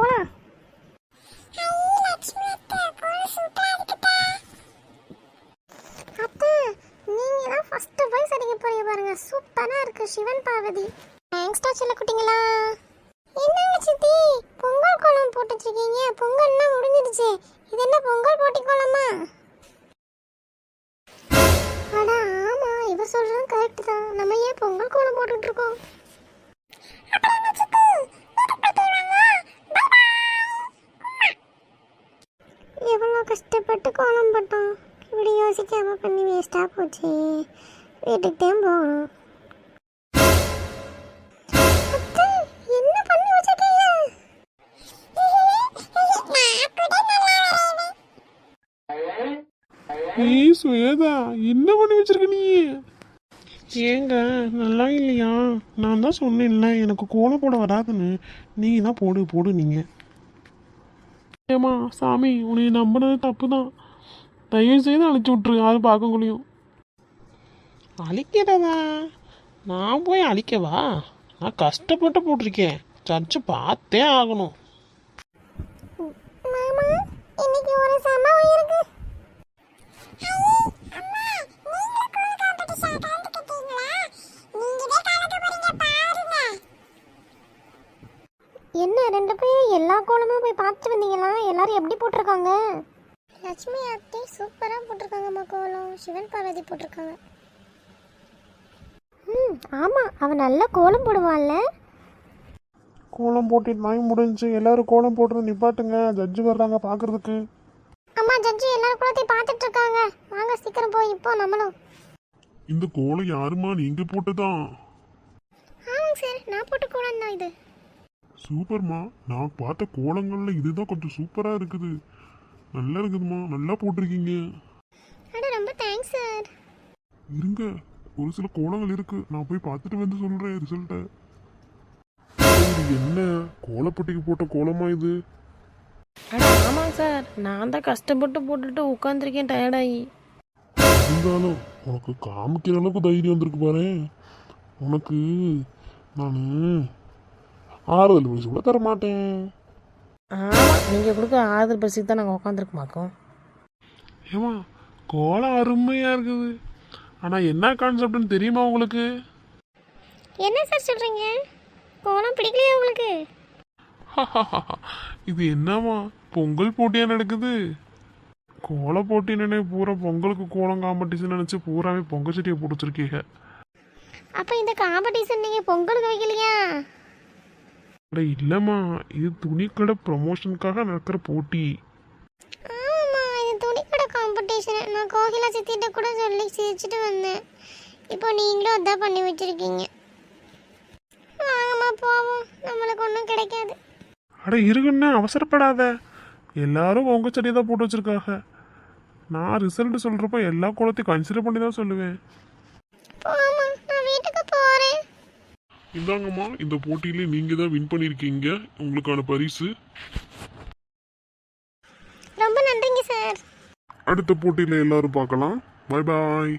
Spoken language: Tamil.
போலாம். அத்தை, நீங்க தான் ஃபர்ஸ்ட் போய் சரிங்க போறீங்க பாருங்க. சூப்பரா இருக்கு சிவன் பார்வதி. தேங்க்ஸ்டா செல்ல குட்டிங்களா. என்னங்க சித்தி, பொங்கல் கோலம் போட்டு வச்சிருக்கீங்க? பொங்கல்லாம் முடிஞ்சிடுச்சு. இது என்ன பொங்கல் போட்டி கோலமா? அட ஆமா, இவ சொல்றது கரெக்ட் தான். நம்ம ஏன் பொங்கல் கோலம் போட்டுட்டு இருக்கோம்? எவ்வளோ கஷ்டப்பட்டு கோலம் போட்டோம். இப்படி யோசிக்காம பண்ணி வேஸ்டா போச்சு. வீட்டுக்கு தான் போகணும். என்ன பண்ணி வச்சிருக்கீங்க? ஏய் சுவேதா, என்ன பண்ணி வச்சிருக்க நீ? ஏங்க நல்லா இல்லையா? நான் தான் சொன்னேன்ல எனக்கு கோலம் போட வராதுன்னு. நீங்க தான் போடு போடு நீங்க. ஏமா சாமி, உன்னை நம்பினது தப்பு தான். தயவு செய்து அழிச்சு விட்ரு. அது பார்க்க முடியும். அழிக்கிறதா? நான் போய் அழிக்கவா? நான் கஷ்டப்பட்டு போட்டிருக்கேன். சர்ச்சு பார்த்தே ஆகணும். மாமா, இன்னைக்கு ஒரு சம்பவம் இருக்கு. என்ன ரெண்டு பேரும் எல்லா கோலமும் போய் பார்த்து வந்தீங்களா? எல்லாரும் எப்படி போட்டிருக்காங்க? லட்சுமி அத்தை சூப்பரா போட்டிருக்காங்கம்மா கோலம். சிவன் பார்வதி போட்டிருக்காங்க. ஆமா, அவன் நல்ல கோலம் போடுவான்ல. கோலம் போட்டிட்டு நாய் முடிஞ்சு. எல்லாரும் கோலம் போடுறது நிப்பாட்டுங்க. ஜட்ஜு வர்றாங்க பார்க்கறதுக்கு. அம்மா, ஜட்ஜி எல்லாரும் கோலத்தையும் பார்த்துட்டு இருக்காங்க. வாங்க சீக்கிரம் போய் இப்போ நம்மளும். இந்த கோலம் யாருமா? நீங்க போட்டதான்? ஆமாங்க சார், நான் போட்ட கோலம் தான் இது. சூப்பர்மா. நான் பார்த்த கோலங்கள்ல இதுதான் கொஞ்சம் சூப்பரா இருக்குது. நல்லா இருக்குதுமா, நல்லா போட்டிருக்கீங்க. அட ரொம்ப தேங்க்ஸ் சார். இருங்க, ஒரு சில கோலங்கள் இருக்கு, நான் போய் பார்த்துட்டு வந்து சொல்றேன் ரிசல்ட்டை. என்ன கோலப்பட்டிக்கு போட்ட கோலமா இது? அட ஆமாங்க சார், நான் தான் கஷ்டப்பட்டு போட்டுட்டு உட்காந்துருக்கேன் டயர்டாகி. இருந்தாலும் உனக்கு காமிக்கிற அளவுக்கு தைரியம் வந்திருக்கு பாரு. உனக்கு நான் ஆறுதல் பரிசு கூட தர மாட்டேன். ஆமாம், நீங்கள் கொடுக்க ஆறுதல் பரிசுக்கு தான் நாங்கள் உட்காந்துருக்க மாட்டோம். ஏமா கோலம் அருமையா இருக்குது. ஆனா என்ன கான்செப்ட்னு தெரியுமா உங்களுக்கு? என்ன சார் சொல்றீங்க? கோலம் பிடிக்கலையா உங்களுக்கு? இது என்னம்மா பொங்கல் போட்டியா நடக்குது? கோல போட்டி நினை பூரா பொங்கலுக்கு கோலம் காம்படிஷன் நினைச்சு பூராவே பொங்கல் செடியை போட்டு வச்சிருக்கீங்க. அப்ப இந்த காம்படிஷன் நீங்க பொங்கலுக்கு வைக்கலையா? இல்லம்மா, இது துணிக்கடை ப்ரமோஷனுக்காக நடக்கிற போட்டி. ஆமாம்மா, இது துணிக்கடை காம்படிஷன். நான் கோகிலா சித்திட்ட கூட சொல்லி சிரிச்சுட்டு வந்தேன். இப்போ நீங்களும் அதான் பண்ணி வச்சிருக்கீங்க. வாங்கம்மா போவோம், நம்மளுக்கு ஒன்றும் கிடைக்காது. அட இருக்குன்னு அவசரப்படாத. எல்லாரும் உங்க செடியை தான் போட்டு வச்சிருக்காங்க. நான் ரிசல்ட் சொல்றப்ப எல்லா கோலத்தையும் கன்சிடர் பண்ணி தான் சொல்லுவேன். போமா, நான் வீட்டுக்கு போறேன். இந்தாங்கம்மா, இந்த போட்டியில நீங்க தான் வின் பண்ணிருக்கீங்க. உங்களுக்கான பரிசு. ரொம்ப நன்றிங்க சார். அடுத்த போட்டியில எல்லாரும் பார்க்கலாம். Bye bye.